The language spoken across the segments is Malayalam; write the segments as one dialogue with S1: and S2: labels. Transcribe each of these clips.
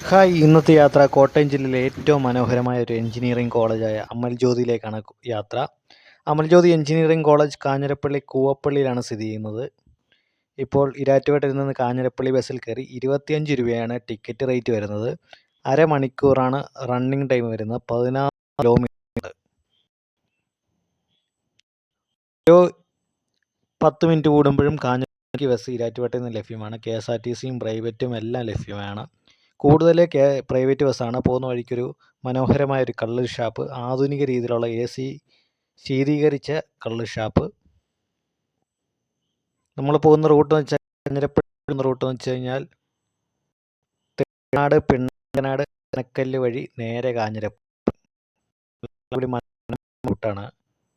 S1: ഹായ്, ഇന്നത്തെ യാത്ര കോട്ടയം ജില്ലയിലെ ഏറ്റവും മനോഹരമായ ഒരു എഞ്ചിനീയറിംഗ് കോളേജായ അമൽ ജ്യോതിയിലേക്കാണ് യാത്ര. അമൽ ജ്യോതി എഞ്ചിനീയറിംഗ് കോളേജ് കാഞ്ഞിരപ്പള്ളി കൂവപ്പള്ളിയിലാണ് സ്ഥിതി ചെയ്യുന്നത്. ഇപ്പോൾ ഇരാറ്റുപേട്ടയിൽ നിന്ന് കാഞ്ഞിരപ്പള്ളി ബസ്സിൽ കയറി 25 രൂപയാണ് ടിക്കറ്റ് റേറ്റ് വരുന്നത്. അരമണിക്കൂറാണ് റണ്ണിങ് ടൈം വരുന്നത്. 16 കിലോമീറ്റർ. ഓരോ 10 മിനിറ്റ് കൂടുമ്പോഴും കാഞ്ഞിരപ്പള്ളി ബസ് ഇരാറ്റുപേട്ടയിൽ നിന്ന് ലഭ്യമാണ്. KSRTCയും പ്രൈവറ്റും എല്ലാം ലഭ്യമാണ്. കൂടുതൽ പ്രൈവറ്റ് ബസ്സാണ്. പോകുന്ന വഴിക്കൊരു മനോഹരമായൊരു കള്ള് ഷാപ്പ്, ആധുനിക രീതിയിലുള്ള AC ശീതീകരിച്ച കള്ള് ഷാപ്പ്. നമ്മൾ പോകുന്ന റൂട്ട് എന്ന് വെച്ചാൽ കാഞ്ഞിരപ്പള്ളി റൂട്ട് എന്ന് വെച്ച് കഴിഞ്ഞാൽ തേനാട്, പിണ്ണനാട്, കനക്കല്ല് വഴി നേരെ കാഞ്ഞിരപ്പള്ളി റൂട്ടാണ്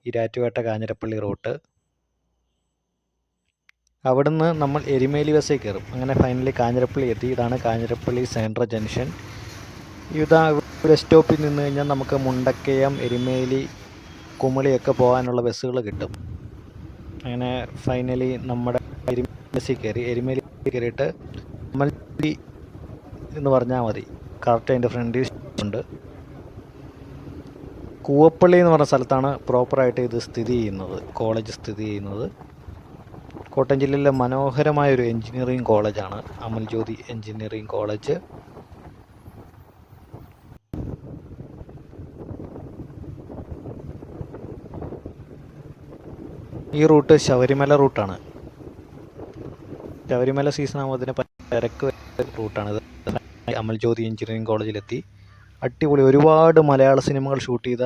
S1: ഇരാറ്റുപേട്ട കാഞ്ഞിരപ്പള്ളി റൂട്ട്. അവിടുന്ന് നമ്മൾ എരുമേലി ബസ്സിൽ കയറും. അങ്ങനെ ഫൈനലി കാഞ്ഞിരപ്പള്ളി എത്തി. ഇതാണ് കാഞ്ഞിരപ്പള്ളി സെൻട്രൽ ജംഗ്ഷൻ. ബസ് സ്റ്റോപ്പിൽ നിന്ന് കഴിഞ്ഞാൽ നമുക്ക് മുണ്ടക്കയം, എരുമേലി, കുമളിയൊക്കെ പോകാനുള്ള ബസ്സുകൾ കിട്ടും. അങ്ങനെ ഫൈനലി നമ്മുടെ ബസ്സിൽ കയറി. എരുമേലി കയറിയിട്ട് അമൽജ്യോതി എന്ന് പറഞ്ഞാൽ മതി. കറക്റ്റ് അതിൻ്റെ ഫ്രണ്ടിൽ ഉണ്ട്. കൂവപ്പള്ളി എന്ന് പറഞ്ഞ സ്ഥലത്താണ് പ്രോപ്പറായിട്ട് ഇത് സ്ഥിതി ചെയ്യുന്നത്, കോളേജ് സ്ഥിതി ചെയ്യുന്നത്. കോട്ടയം ജില്ലയിലെ മനോഹരമായൊരു എഞ്ചിനീയറിംഗ് കോളേജാണ് അമൽ ജ്യോതി എഞ്ചിനീയറിംഗ് കോളേജ്. ഈ റൂട്ട് ശബരിമല റൂട്ടാണ്. ശബരിമല സീസൺ ആകുമ്പോൾ അതിന് തിരക്ക് റൂട്ടാണിത്. അമൽ ജ്യോതി എഞ്ചിനീയറിംഗ് കോളേജിലെത്തി. അടിപൊളി, ഒരുപാട് മലയാള സിനിമകൾ ഷൂട്ട് ചെയ്ത